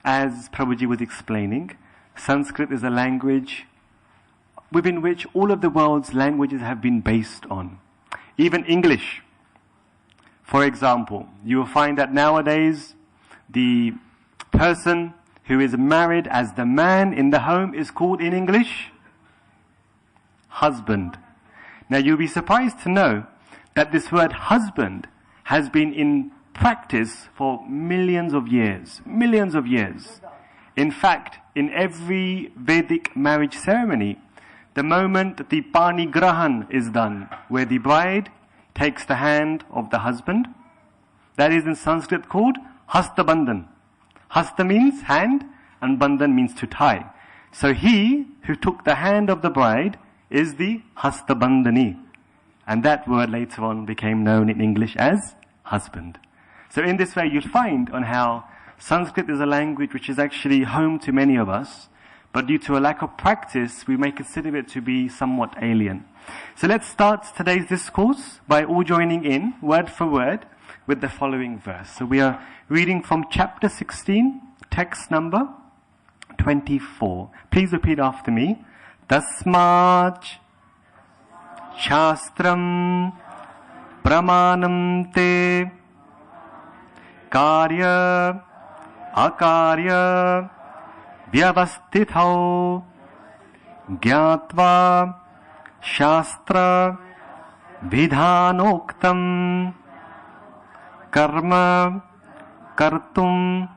as Prabhuji was explaining, Sanskrit is a language within which all of the world's languages have been based on. Even English. For example, you will find that nowadays the person who is married as the man in the home is called in English husband. Now you'll be surprised to know that this word husband has been in practice for millions of years. Millions of years. In fact, in every Vedic marriage ceremony, the moment the Pani Grahan is done, where the bride takes the hand of the husband, that is in Sanskrit called Hasta Bandhan. Hasta means hand and Bandhan means to tie. So he who took the hand of the bride is the Hasta Bandhani. And that word later on became known in English as husband. So in this way you'll find on how Sanskrit is a language which is actually home to many of us, but due to a lack of practice, we may consider it to be somewhat alien. So let's start today's discourse by all joining in, word for word, with the following verse. So we are reading from chapter 16, text number 24. Please repeat after me. Tasmach Shastram Pramanam Te Karya Akarya Vyavastithau Gyatva Shastra Vidhanoktam Karma Kartum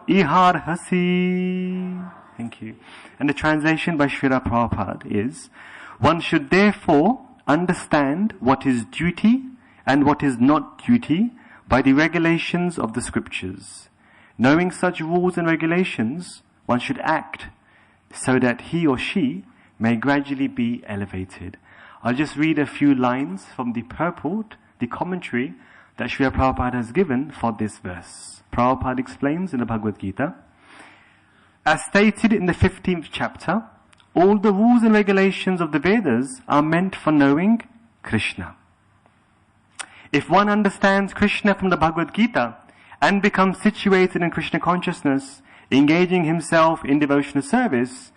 Iharhasi. Thank you. And the translation by Srila Prabhupada is, one should therefore understand what is duty and what is not duty by the regulations of the scriptures. Knowing such rules and regulations, one should act so that he or she may gradually be elevated. I'll just read a few lines from the purport, the commentary that Srila Prabhupada has given for this verse. Prabhupada explains in the Bhagavad Gita, as stated in the 15th chapter, all the rules and regulations of the Vedas are meant for knowing Krishna. If one understands Krishna from the Bhagavad Gita and becomes situated in Krishna consciousness, engaging himself in devotional service,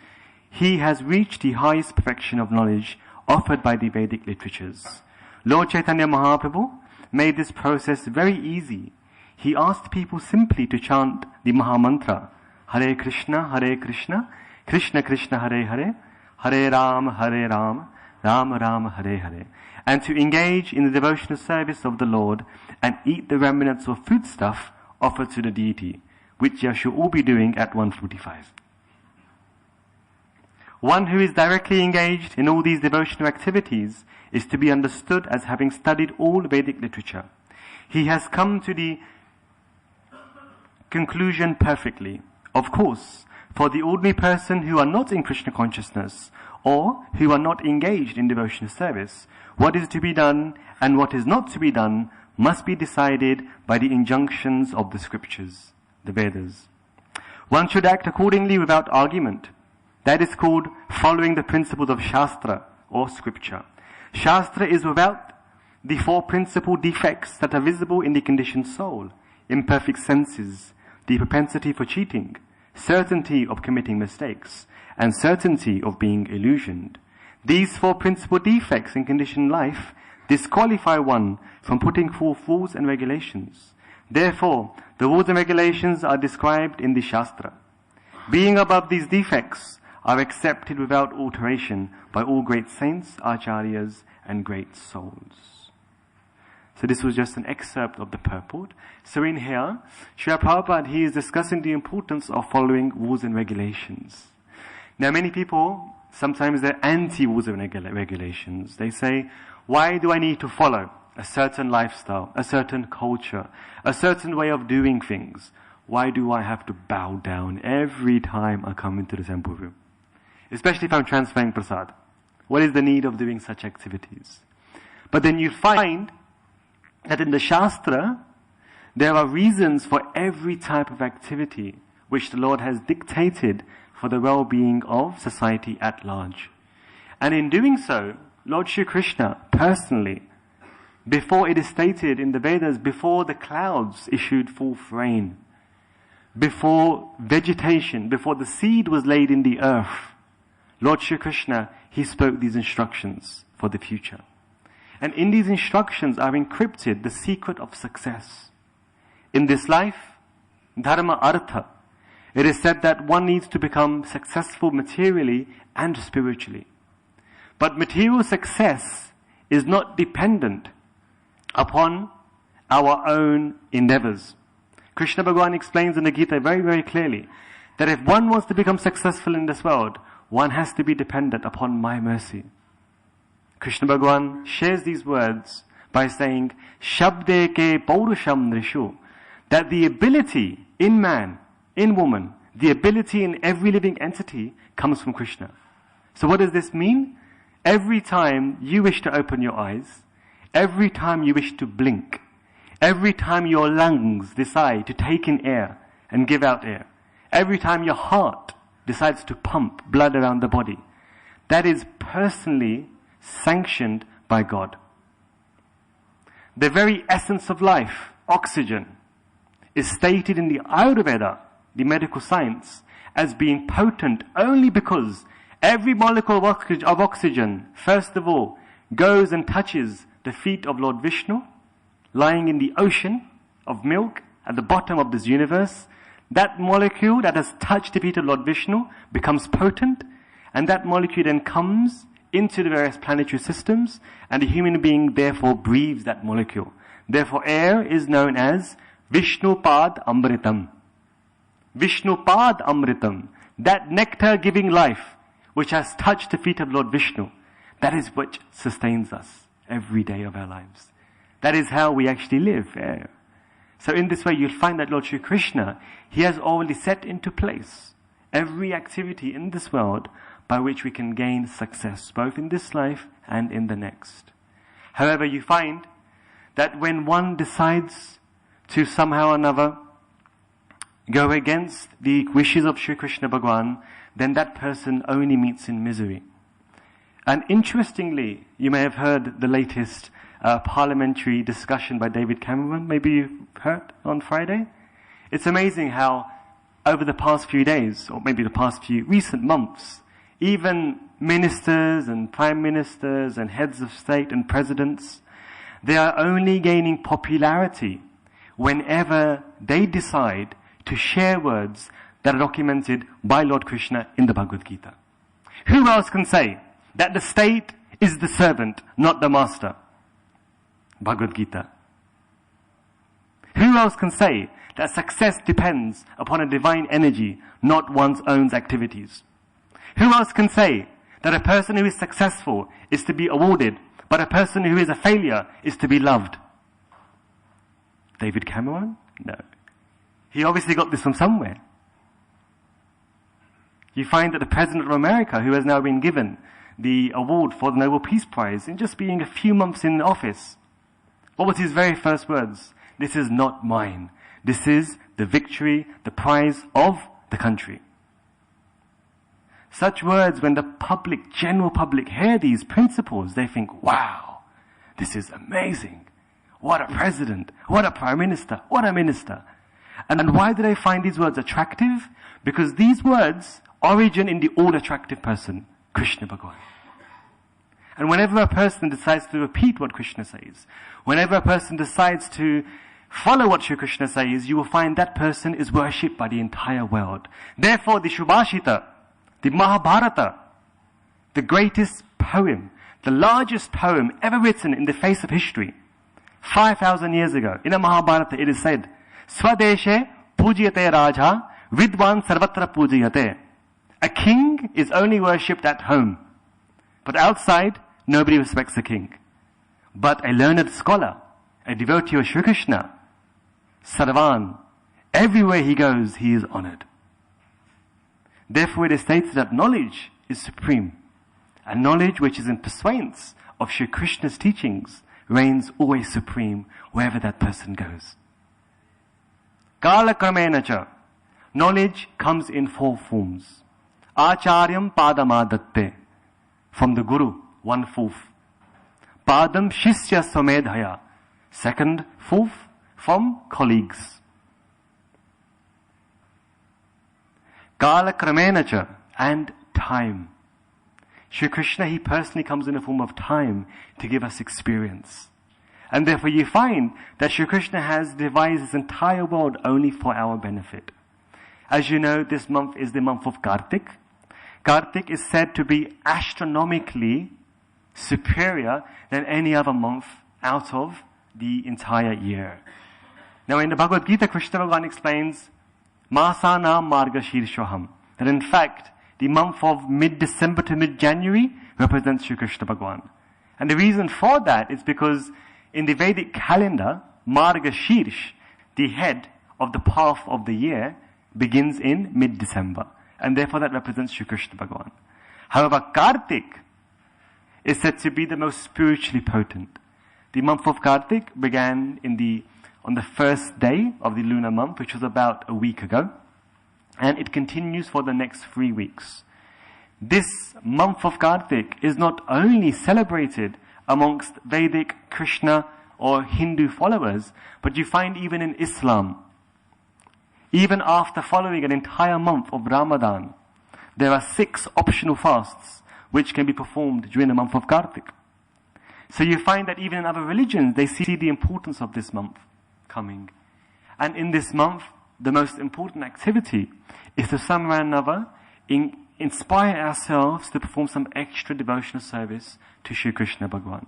he has reached the highest perfection of knowledge offered by the Vedic literatures. Lord Chaitanya Mahaprabhu made this process very easy. He asked people simply to chant the Mahamantra, Hare Krishna, Krishna Krishna, Hare Hare, Hare Rama, Rama Rama, Hare Hare, and to engage in the devotional service of the Lord and eat the remnants of foodstuff offered to the deity, which you should all be doing at 1:45. One who is directly engaged in all these devotional activities is to be understood as having studied all Vedic literature. He has come to the conclusion perfectly. Of course, for the ordinary person who are not in Krishna consciousness or who are not engaged in devotional service, what is to be done and what is not to be done must be decided by the injunctions of the scriptures, the Vedas. One should act accordingly without argument. That is called following the principles of Shastra or scripture. Shastra is without the four principal defects that are visible in the conditioned soul: imperfect senses, the propensity for cheating, certainty of committing mistakes, and certainty of being illusioned. These four principal defects in conditioned life disqualify one from putting forth rules and regulations. Therefore, the rules and regulations are described in the Shastra. Being above these defects are accepted without alteration by all great saints, acharyas, and great souls. So this was just an excerpt of the purport. So in here, Srila Prabhupada, he is discussing the importance of following rules and regulations. Now many people, sometimes they're anti-rules and regulations. They say, why do I need to follow a certain lifestyle, a certain culture, a certain way of doing things? Why do I have to bow down every time I come into the temple room? Especially if I'm transferring prasad. What is the need of doing such activities? But then you find that in the Shastra, there are reasons for every type of activity which the Lord has dictated for the well-being of society at large. And in doing so, Lord Shri Krishna personally, before it is stated in the Vedas, before the clouds issued forth rain, before vegetation, before the seed was laid in the earth, Lord Shri Krishna, he spoke these instructions for the future. And in these instructions are encrypted the secret of success. In this life, dharma artha, it is said that one needs to become successful materially and spiritually. But material success is not dependent upon our own endeavors. Krishna Bhagavan explains in the Gita very, very clearly that if one wants to become successful in this world, one has to be dependent upon my mercy. Krishna Bhagavan shares these words by saying, Shabde ke paurusham nrishu, that the ability in man, in woman, the ability in every living entity comes from Krishna. So what does this mean? Every time you wish to open your eyes, every time you wish to blink, every time your lungs decide to take in air and give out air, every time your heart decides to pump blood around the body, that is personally sanctioned by God. The very essence of life, oxygen, is stated in the Ayurveda, the medical science, as being potent only because every molecule of oxygen, first of all, goes and touches the feet of Lord Vishnu, lying in the ocean of milk at the bottom of this universe. That molecule that has touched the feet of Lord Vishnu becomes potent, and that molecule then comes into the various planetary systems, and the human being therefore breathes that molecule. Therefore, air is known as Vishnupad Amritam. Vishnupad Amritam, that nectar-giving life which has touched the feet of Lord Vishnu, that is what sustains us every day of our lives. That is how we actually live. Air. So in this way you'll find that Lord Shri Krishna, he has already set into place every activity in this world by which we can gain success, both in this life and in the next. However, you find that when one decides to somehow or another go against the wishes of Shri Krishna Bhagavan, then that person only meets in misery. And interestingly, you may have heard the latest parliamentary discussion by David Cameron, maybe you've heard on Friday. It's amazing how over the past few days, or maybe the past few recent months, even ministers and prime ministers and heads of state and presidents, they are only gaining popularity whenever they decide to share words that are documented by Lord Krishna in the Bhagavad Gita. Who else can say that the state is the servant, not the master? Bhagavad Gita. Who else can say that success depends upon a divine energy, not one's own activities? Who else can say that a person who is successful is to be awarded, but a person who is a failure is to be loved? David Cameron? No. He obviously got this from somewhere. You find that the President of America, who has now been given the award for the Nobel Peace Prize in just being a few months in office, what was his very first words? This is not mine. This is the victory, the prize of the country. Such words, when the public, general public, hear these principles, they think, wow, this is amazing. What a president, what a prime minister, what a minister. And why do they find these words attractive? Because these words origin in the all-attractive person, Krishna Bhagavan. And whenever a person decides to repeat what Krishna says, whenever a person decides to follow what Shri Krishna says, you will find that person is worshipped by the entire world. Therefore, the Shubhashita, the Mahabharata, the greatest poem, the largest poem ever written in the face of history, 5,000 years ago, in the Mahabharata it is said, Swadeshe pujyate raja vidwan sarvatra pujyate. A king is only worshipped at home, but outside nobody respects the king. But a learned scholar, a devotee of Shri Krishna, Sarvan, everywhere he goes he is honored. Therefore it is stated that knowledge is supreme, and knowledge which is in pursuance of Shri Krishna's teachings reigns always supreme wherever that person goes. Kala kramena cha. Knowledge comes in four forms. Acharyam padamadatte. From the Guru, 1/4. Padam shishya samedhaya. 2/4 from colleagues. Kala Kramenacha, and time. Shri Krishna, he personally comes in the form of time to give us experience. And therefore you find that Shri Krishna has devised this entire world only for our benefit. As you know, this month is the month of Kartik. Kartik is said to be astronomically superior than any other month out of the entire year. Now in the Bhagavad Gita, Krishna Bhagavan explains, Masana Marga Shirshaham, that in fact, the month of mid-December to mid-January represents Shri Krishna Bhagavan. And the reason for that is because in the Vedic calendar, Marga Shirsh, the head of the path of the year, begins in mid-December. And therefore that represents Shri Krishna Bhagavan. However, Kartik is said to be the most spiritually potent. The month of Kartik began on the first day of the lunar month, which was about a week ago. And it continues for the next 3 weeks. This month of Kartik is not only celebrated amongst Vedic, Krishna or Hindu followers, but you find even in Islam, even after following an entire month of Ramadan, there are 6 optional fasts which can be performed during the month of Kartik. So you find that even in other religions, they see the importance of this month coming. And in this month, the most important activity is to somehow or another inspire ourselves to perform some extra devotional service to Shri Krishna Bhagavan.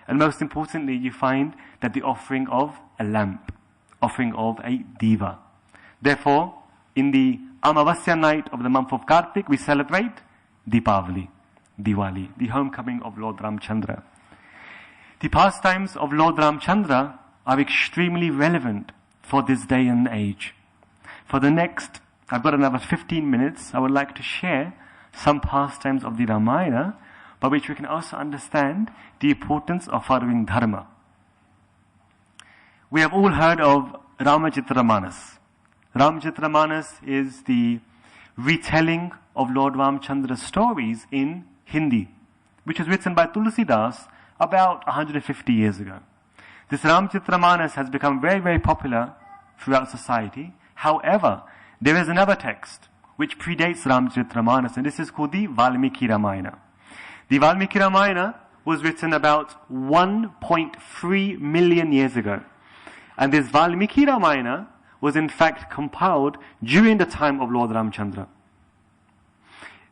And most importantly, you find that the offering of a lamp, offering of a diva. Therefore, in the Amavasya night of the month of Kartik, we celebrate Diwali, the homecoming of Lord Ramchandra. The pastimes of Lord Ramchandra are extremely relevant for this day and age. For the next, I've got another 15 minutes, I would like to share some pastimes of the Ramayana, by which we can also understand the importance of following Dharma. We have all heard of Ramacharita-manas. Ramacharita-manas is the retelling of Lord Ramchandra's stories in Hindi, which was written by Tulsidas about 150 years ago. This Ramacharita-manas has become very, very popular throughout society. However, there is another text which predates Ramacharita-manas, and this is called the Valmiki Ramayana. The Valmiki Ramayana was written about 1.3 million years ago. And this Valmiki Ramayana was in fact compiled during the time of Lord Ramchandra.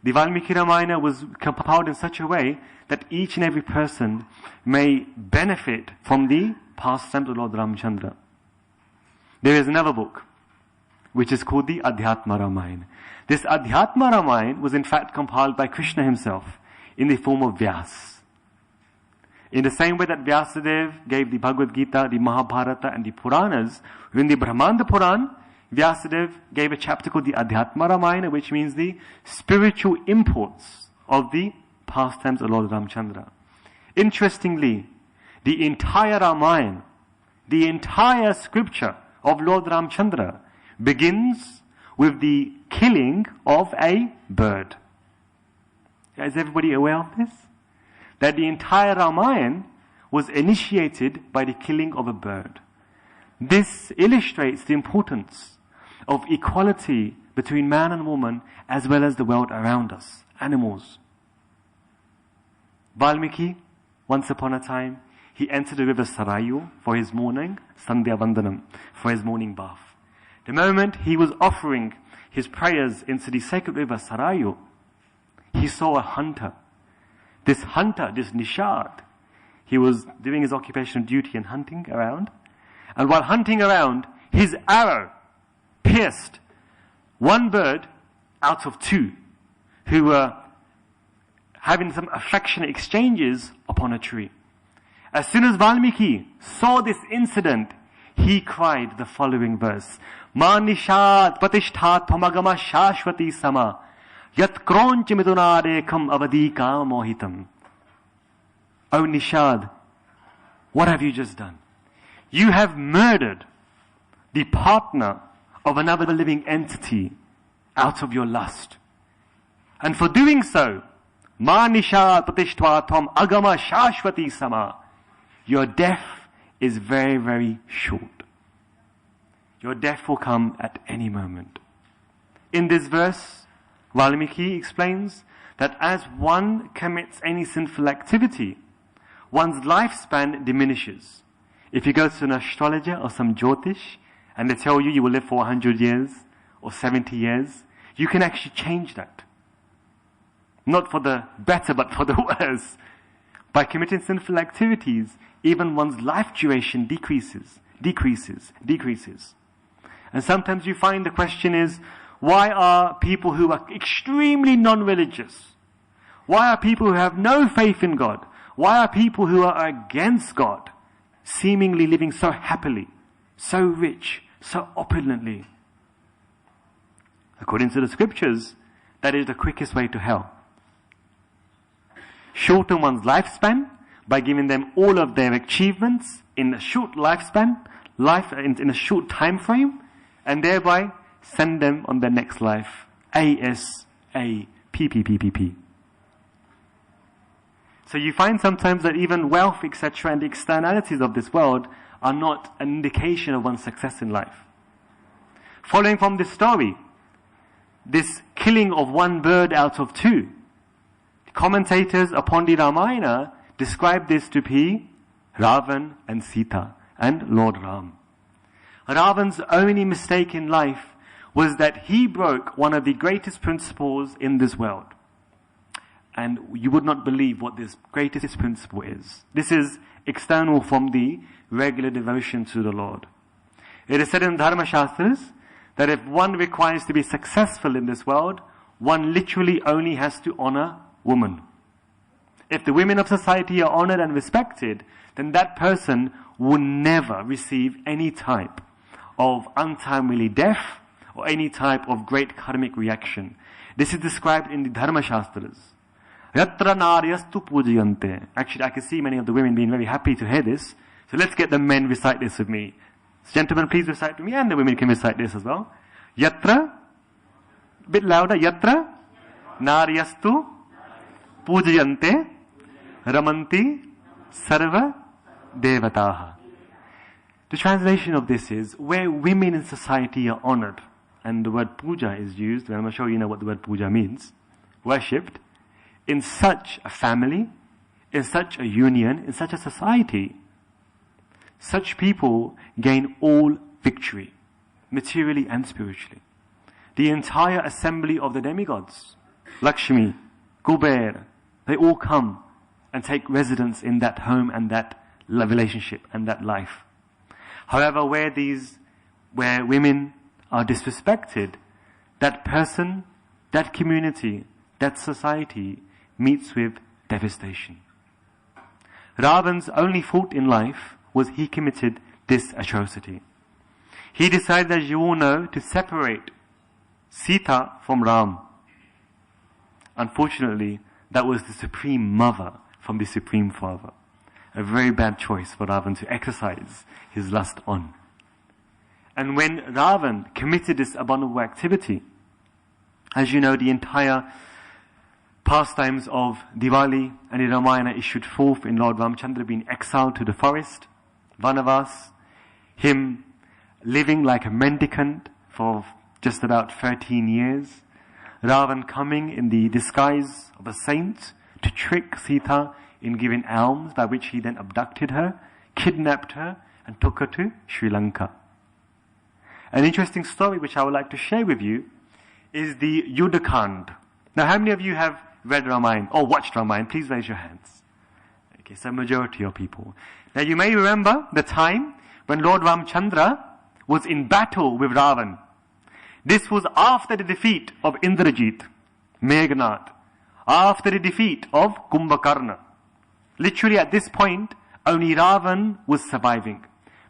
The Valmiki Ramayana was compiled in such a way that each and every person may benefit from the pastimes of Lord Ramchandra. There is another book which is called the Adhyatma Ramayana. This Adhyatma Ramayana was in fact compiled by Krishna himself in the form of Vyas. In the same way that Vyasadeva gave the Bhagavad Gita, the Mahabharata and the Puranas, in the Brahmanda Puran, Vyasadeva gave a chapter called the Adhyatma Ramayana, which means the spiritual imports of the pastimes of Lord Ramchandra. Interestingly, the entire Ramayana, the entire scripture of Lord Ramchandra begins with the killing of a bird. Is everybody aware of this? That the entire Ramayana was initiated by the killing of a bird. This illustrates the importance of equality between man and woman as well as the world around us, animals. Valmiki, once upon a time, he entered the river Sarayu for his morning Sandhya Vandanam, for his morning bath. The moment he was offering his prayers into the sacred river Sarayu, he saw a hunter. This hunter, this Nishad, he was doing his occupational duty and hunting around. And while hunting around, his arrow pierced one bird out of 2 who were having some affectionate exchanges upon a tree. As soon as Valmiki saw this incident, he cried the following verse, Ma Nishad Patishta Tomagama Shashwati Sama Yat Kronch Midunarekam Avadika Mohitam. O Nishad, what have you just done? You have murdered the partner of another living entity out of your lust. And for doing so, Ma Nishad Patishtatam Agama Shashwati Sama, your death is very, very short. Your death will come at any moment. In this verse, Valmiki explains that as one commits any sinful activity, one's lifespan diminishes. If you go to an astrologer or some Jyotish and they tell you will live for 100 years or 70 years, you can actually change that. Not for the better, but for the worse. By committing sinful activities, even one's life duration decreases. And sometimes you find the question is, why are people who are extremely non-religious, why are people who have no faith in God, why are people who are against God seemingly living so happily, so rich, so opulently? According to the scriptures, that is the quickest way to hell. Shorten one's lifespan by giving them all of their achievements in a short lifespan, in a short time frame, and thereby send them on their next life. ASAP. So you find sometimes that even wealth, etc., and the externalities of this world are not an indication of one's success in life. Following from this story, this killing of one bird out of two, commentators upon the Ramayana describe this to be Ravan and Sita and Lord Ram. Ravan's only mistake in life was that he broke one of the greatest principles in this world. And you would not believe what this greatest principle is. This is external from the regular devotion to the Lord. It is said in Dharma Shastras that if one requires to be successful in this world, one literally only has to honor women. If the women of society are honored and respected, then that person will never receive any type of untimely death or any type of great karmic reaction. This is described in the Dharma Shastras. Yatra naryastu pujayante. Actually, I can see many of the women being very happy to hear this. So let's get the men recite this with me. Gentlemen, please recite with me, and the women can recite this as well. Yatra, bit louder, yatra naryastu pujayante ramanti sarva devataha. The translation of this is, where women in society are honored, and the word puja is used, and I'm sure you know what the word puja means, worshipped, in such a family, in such a union, in such a society, such people gain all victory, materially and spiritually. The entire assembly of the demigods, Lakshmi, Kuber, they all come and take residence in that home and that relationship and that life. However, where women are disrespected, that person, that community, that society meets with devastation. Ravan's only fault in life was he committed this atrocity. He decided, as you all know, to separate Sita from Ram. Unfortunately, that was the supreme mother from the supreme father. A very bad choice for Ravan to exercise his lust on. And when Ravan committed this abominable activity, as you know, the entire pastimes of Diwali and the Ramayana issued forth in Lord Ramchandra being exiled to the forest, Vanavas, him living like a mendicant for just about 13 years, Ravan coming in the disguise of a saint to trick Sita in giving alms, by which he then abducted her, kidnapped her, and took her to Sri Lanka. An interesting story which I would like to share with you is the Yudhakand. Now, how many of you have read Ramayana or watched Ramayana? Please raise your hands. Okay, so majority of people. Now, you may remember the time when Lord Ramchandra was in battle with Ravan. This was after the defeat of Indrajit, Meghnad, after the defeat of Kumbhakarna. Literally at this point, only Ravan was surviving.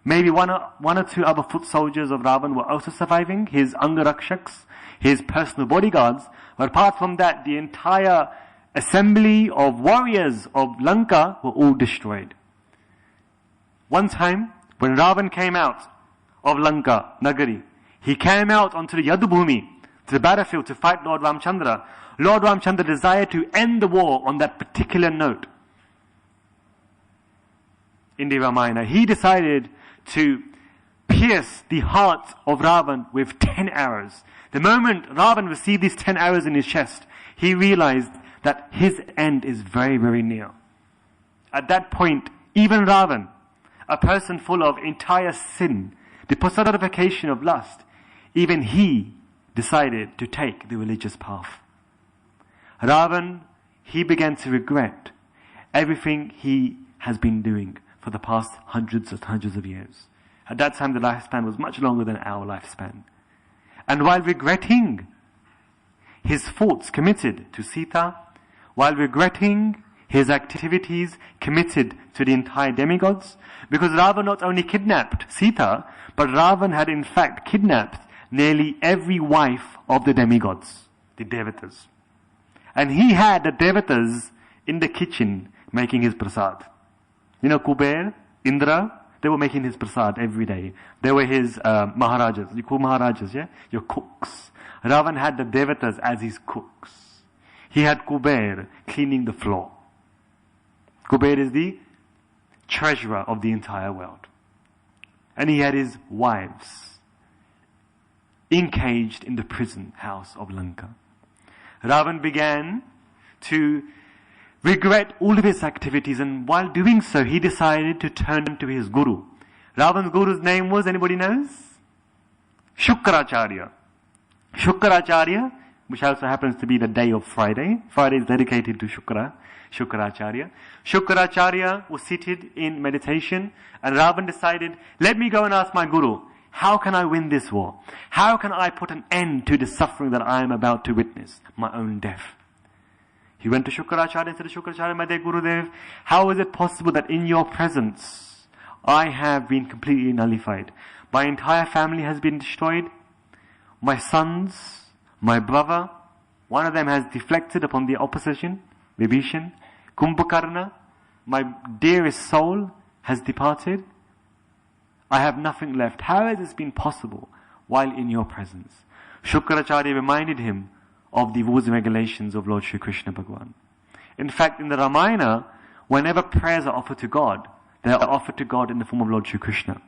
Maybe one or two other foot soldiers of Ravan were also surviving, his Angarakshaks, his personal bodyguards. But apart from that, the entire assembly of warriors of Lanka were all destroyed. One time, when Ravan came out of Lanka, Nagari, he came out onto the Yadubhumi, to the battlefield to fight Lord Ramchandra. Lord Ramchandra desired to end the war on that particular note. In the Ramayana, he decided to pierce the heart of Ravan with 10 arrows. The moment Ravan received these 10 arrows in his chest, he realized that his end is very, very near. At that point, even Ravan, a person full of entire sin, the personification of lust, even he decided to take the religious path. Ravan, he began to regret everything he has been doing for the past hundreds of years. At that time, the lifespan was much longer than our lifespan. And while regretting his faults committed to Sita, while regretting his activities committed to the entire demigods, because Ravan not only kidnapped Sita, but Ravan had in fact kidnapped nearly every wife of the demigods, the Devatas. And he had the Devatas in the kitchen making his prasad. You know, Kuber, Indra, they were making his prasad every day. They were his Maharajas. You call Maharajas, yeah? Your cooks. Ravan had the Devatas as his cooks. He had Kuber cleaning the floor. Kuber is the treasurer of the entire world. And he had his wives encaged in the prison house of Lanka. Ravan began to regret all of his activities, and while doing so, he decided to turn to his guru. Ravan's guru's name was, anybody knows? Shukracharya. Shukracharya, which also happens to be the day of Friday. Friday is dedicated to Shukracharya. Shukracharya was seated in meditation, and Ravan decided, let me go and ask my guru, how can I win this war? How can I put an end to the suffering that I am about to witness, my own death? He went to Shukracharya and said to Shukracharya, my dear Gurudev, how is it possible that in your presence I have been completely nullified? My entire family has been destroyed. My sons, my brother, one of them has deflected upon the opposition, Vibhishan. Kumbhakarna, my dearest soul, has departed. I have nothing left. How has this been possible while in your presence? Shukracharya reminded him of the rules and regulations of Lord Shri Krishna Bhagavan. In fact, in the Ramayana, whenever prayers are offered to God, they are offered to God in the form of Lord Shri Krishna.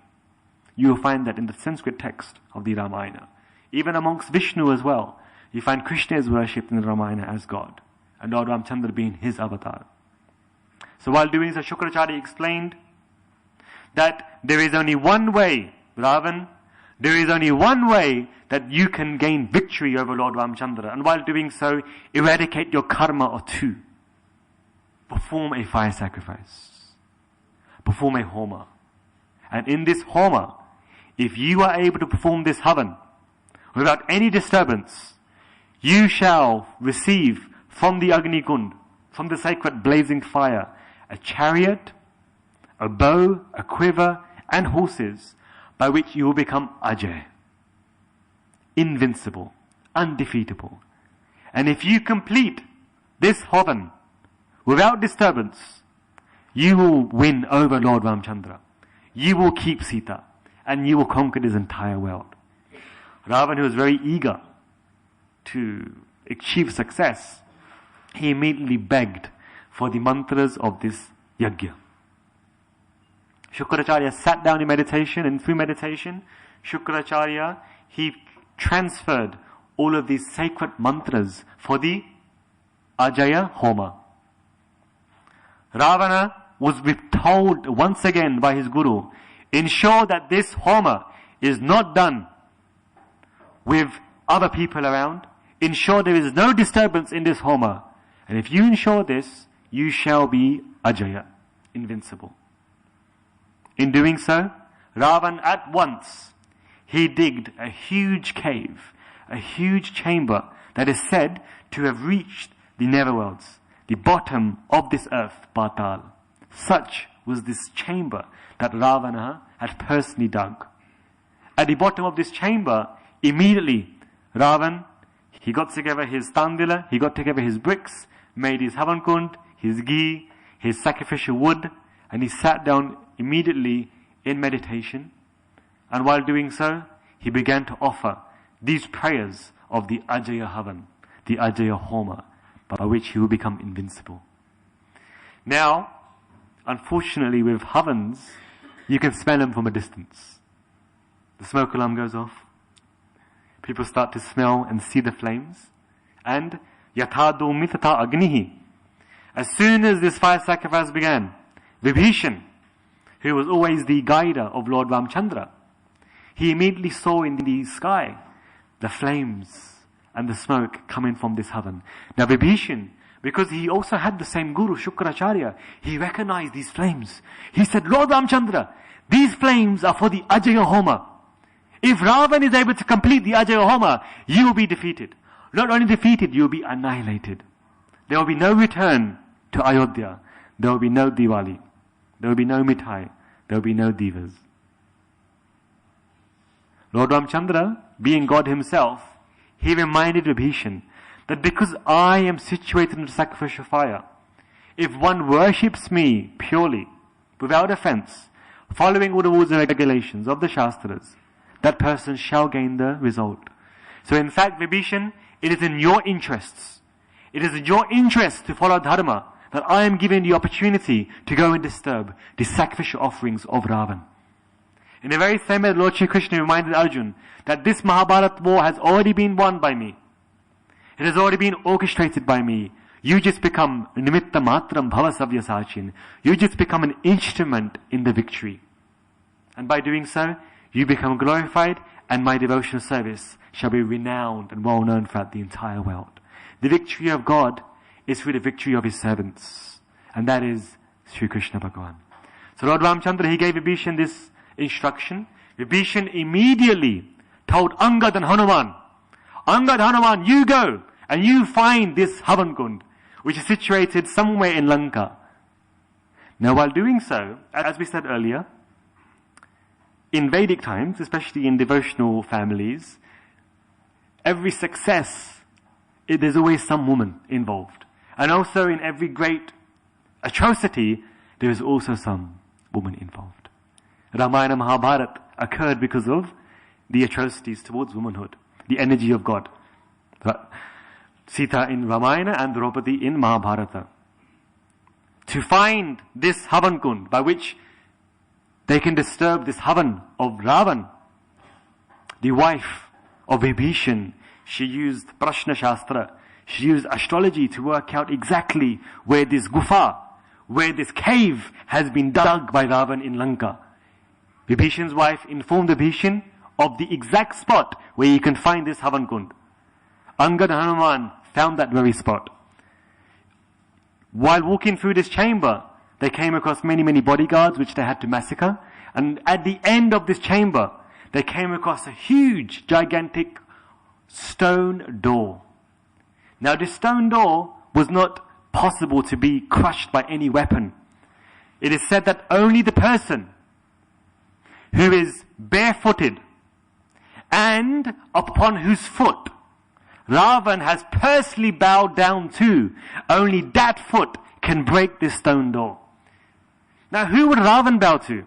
You will find that in the Sanskrit text of the Ramayana. Even amongst Vishnu as well, you find Krishna is worshipped in the Ramayana as God, and Lord Ramchandra being his avatar. So while doing so, Shukracharya explained that there is only one way, Ravan, there is only one way that you can gain victory over Lord Ramchandra. And while doing so, eradicate your karma or two. Perform a fire sacrifice. Perform a homa. And in this homa, if you are able to perform this havan without any disturbance, you shall receive from the Agni Kund, from the sacred blazing fire, a chariot, a bow, a quiver, and horses, by which you will become Ajay, invincible, undefeatable. And if you complete this havan without disturbance, you will win over Lord Ramchandra. You will keep Sita, and you will conquer this entire world. Ravan, who was very eager to achieve success, he immediately begged for the mantras of this yajna. Shukracharya sat down in meditation, and through meditation, Shukracharya, he transferred all of these sacred mantras for the Ajaya Homa. Ravana was told once again by his guru, ensure that this Homa is not done with other people around. Ensure there is no disturbance in this Homa. And if you ensure this, you shall be Ajaya, invincible. In doing so, Ravan at once, he digged a huge cave, a huge chamber that is said to have reached the netherworlds, the bottom of this earth, Patal. Such was this chamber that Ravana had personally dug. At the bottom of this chamber, immediately, Ravan, he got together his tandila, he got together his bricks, made his havankund, his ghee, his sacrificial wood, and he sat down immediately in meditation. And while doing so, he began to offer these prayers of the Ajaya Havan, the Ajaya Homa, by which he will become invincible. Now, unfortunately with Havans, you can smell them from a distance. The smoke alarm goes off. people start to smell and see the flames. And yatha dumi tata agnihi. As soon as this fire sacrifice began, Vibhishan, who was always the guider of Lord Ramchandra, he immediately saw in the sky the flames and the smoke coming from this oven. Now Vibhishan, because he also had the same guru, Shukracharya, he recognized these flames. He said, Lord Ramchandra, these flames are for the Ajaya Homa. If Ravan is able to complete the Ajaya Homa, you will be defeated. Not only defeated, you will be annihilated. There will be no return to Ayodhya. There will be no Diwali. There will be no Mithai. There will be no Divas. Lord Ramchandra, being God himself, he reminded Vibhishan that because I am situated in the sacrificial fire, if one worships me purely, without offense, following all the rules and regulations of the Shastras, that person shall gain the result. So in fact, Vibhishan, it is in your interests. It is in your interest to follow Dharma that I am given the opportunity to go and disturb the sacrificial offerings of Ravan. In the very same way, Lord Shri Krishna reminded Arjun that this Mahabharat war has already been won by me. It has already been orchestrated by me. You just become nimitta matram bhavasavya sachin. You just become an instrument in the victory. And by doing so, you become glorified, and my devotional service shall be renowned and well known throughout the entire world. The victory of God is through the victory of his servants. And that is Sri Krishna Bhagavan. So Lord Ramchandra, he gave Vibhishan this instruction. Vibhishan immediately told Angad and Hanuman, Angad, Hanuman, you go and you find this Havan Kund, which is situated somewhere in Lanka. Now while doing so, as we said earlier, in Vedic times, especially in devotional families, every success, there's always some woman involved. And also in every great atrocity, there is also some woman involved. Ramayana Mahabharata occurred because of the atrocities towards womanhood, the energy of God. Sita in Ramayana and Draupadi in Mahabharata. To find this Havan Kund by which they can disturb this Havan of Ravan, the wife of Vibhishan, she used Prashna Shastra, she used astrology to work out exactly where this gufa, where this cave has been dug by Ravan in Lanka. Vibhishan's wife informed Vibhishan of the exact spot where you can find this Havan Kund. Angad and Hanuman found that very spot. While walking through this chamber, they came across many, many bodyguards which they had to massacre. And at the end of this chamber, they came across a huge, gigantic stone door. Now this stone door was not possible to be crushed by any weapon. It is said that only the person who is barefooted and upon whose foot Ravan has personally bowed down to, only that foot can break this stone door. Now who would Ravan bow to?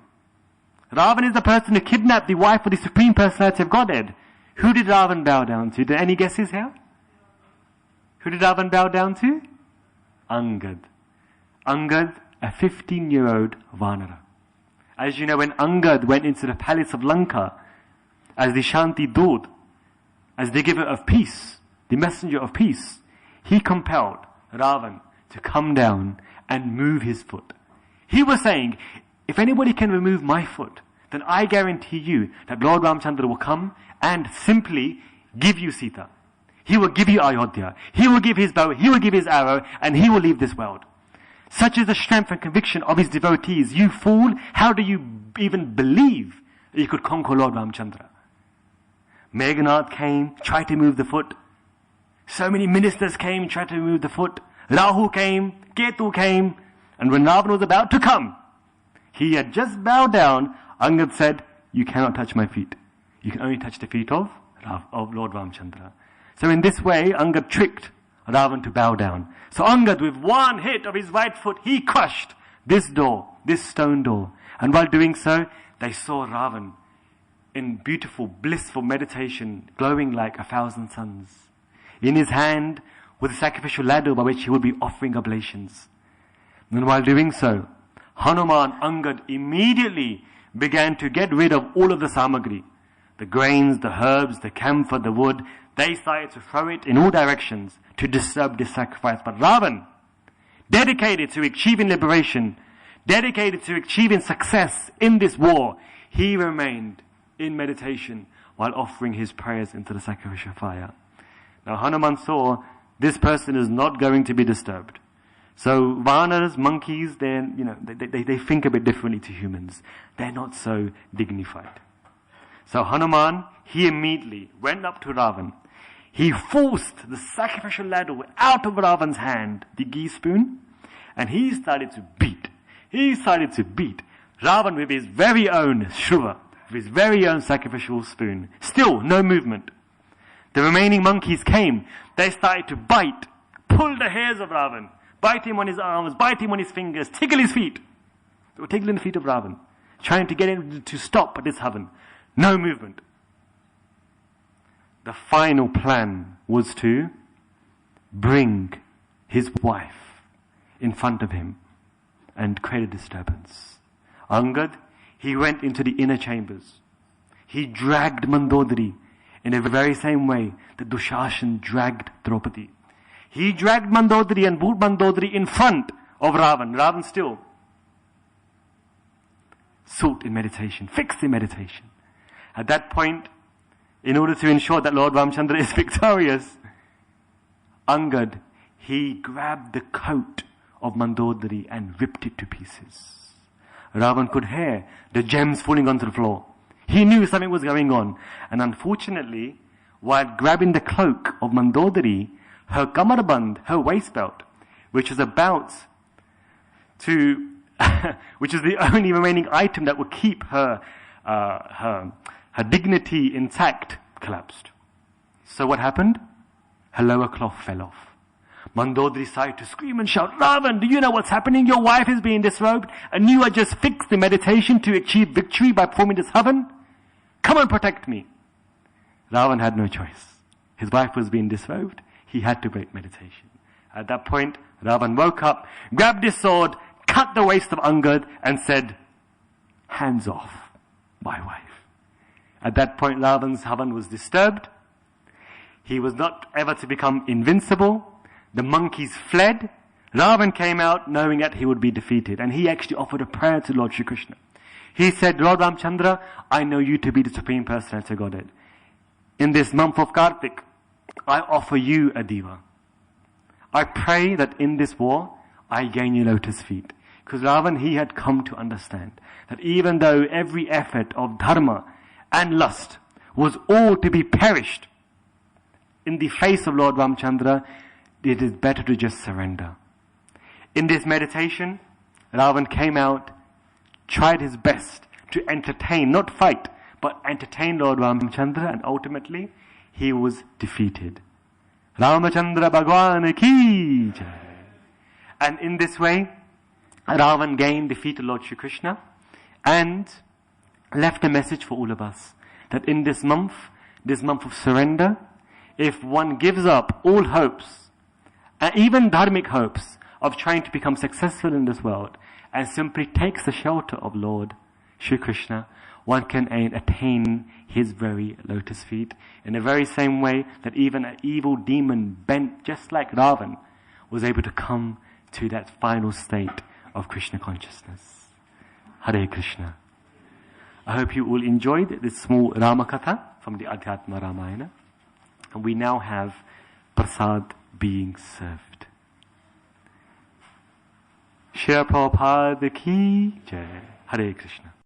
Ravan is the person who kidnapped the wife of the Supreme Personality of Godhead. Who did Ravan bow down to? Any guesses here? Who did Ravan bow down to? Angad. Angad, a 15-year-old Vanara. As you know, when Angad went into the palace of Lanka as the Shanti Dood, as the giver of peace, the messenger of peace, he compelled Ravan to come down and move his foot. He was saying, if anybody can remove my foot, then I guarantee you that Lord Ramchandra will come and simply give you Sita. He will give you Ayodhya. He will give his bow, he will give his arrow, and he will leave this world. Such is the strength and conviction of his devotees. You fool, how do you even believe that you could conquer Lord Ramchandra? Meghnad came, tried to move the foot. So many ministers came, tried to remove the foot. Rahu came, Ketu came, and when Ravan was about to come, he had just bowed down. Angad said, you cannot touch my feet. You can only touch the feet of Lord Ramchandra. So in this way, Angad tricked Ravan to bow down. So Angad, with one hit of his right foot, he crushed this door, this stone door. And while doing so, they saw Ravan in beautiful, blissful meditation, glowing like 1,000 suns. In his hand was a sacrificial ladder by which he would be offering oblations. And while doing so, Hanuman, Angad immediately began to get rid of all of the samagri, the grains, the herbs, the camphor, the wood. They started to throw it in all directions to disturb this sacrifice. But Ravan, dedicated to achieving liberation, dedicated to achieving success in this war, he remained in meditation while offering his prayers into the sacrificial fire. Now Hanuman saw this person is not going to be disturbed. So Vanaras, monkeys, they think a bit differently to humans. They're not so dignified. So Hanuman, he immediately went up to Ravan. He forced the sacrificial ladle out of Ravan's hand, the ghee spoon, and he started to beat. He started to beat Ravan with his very own shruva, with his very own sacrificial spoon. Still, no movement. The remaining monkeys came. They started to bite, pull the hairs of Ravan, bite him on his arms, bite him on his fingers, tickle his feet. They were tickling the feet of Ravan, trying to get him to stop this havan. No movement. The final plan was to bring his wife in front of him and create a disturbance. Angad, he went into the inner chambers. He dragged Mandodari in the very same way that Dushashan dragged Draupadi. He dragged Mandodari and brought Mandodari in front of Ravan. Ravan still sought in meditation, fixed in meditation. At that point, in order to ensure that Lord Ramchandra is victorious, Angad, he grabbed the coat of Mandodari and ripped it to pieces. Ravan could hear the gems falling onto the floor. He knew something was going on. And unfortunately, while grabbing the cloak of Mandodari, her kamarband, her waist belt, which was about to, which is the only remaining item that would keep her dignity intact, collapsed. So what happened? Her lower cloth fell off. Mandodari started to scream and shout, Ravan, do you know what's happening? Your wife is being disrobed, and you are just fixed in meditation to achieve victory by performing this havan? Come and protect me. Ravan had no choice. His wife was being disrobed. He had to break meditation. At that point, Ravan woke up, grabbed his sword, cut the waist of Angad, and said, hands off, my wife. At that point, Ravan's havan was disturbed. He was not ever to become invincible. The monkeys fled. Ravan came out knowing that he would be defeated. And he actually offered a prayer to Lord Shri Krishna. He said, Lord Ramchandra, I know you to be the Supreme Personality of Godhead. In this month of Kartik, I offer you a diva. I pray that in this war, I gain your lotus feet. Because Ravan, he had come to understand that even though every effort of dharma and lust was all to be perished in the face of Lord Ramchandra, it is better to just surrender. In this meditation, Ravan came out, tried his best to entertain, not fight, but entertain Lord Ramchandra, and ultimately he was defeated. Ramachandra Bhagwan ki jai. And in this way, Ravan gained defeat to Lord Shri Krishna and left a message for all of us that in this month of surrender, if one gives up all hopes, and even dharmic hopes of trying to become successful in this world, and simply takes the shelter of Lord Shri Krishna, one can attain his very lotus feet in the very same way that even an evil demon bent just like Ravan was able to come to that final state of Krishna consciousness. Hare Krishna. I hope you all enjoyed this small Ramakatha from the Adhyatma Ramayana. And we now have prasad being served. Shri Prabhupada ki jai. Hare Krishna.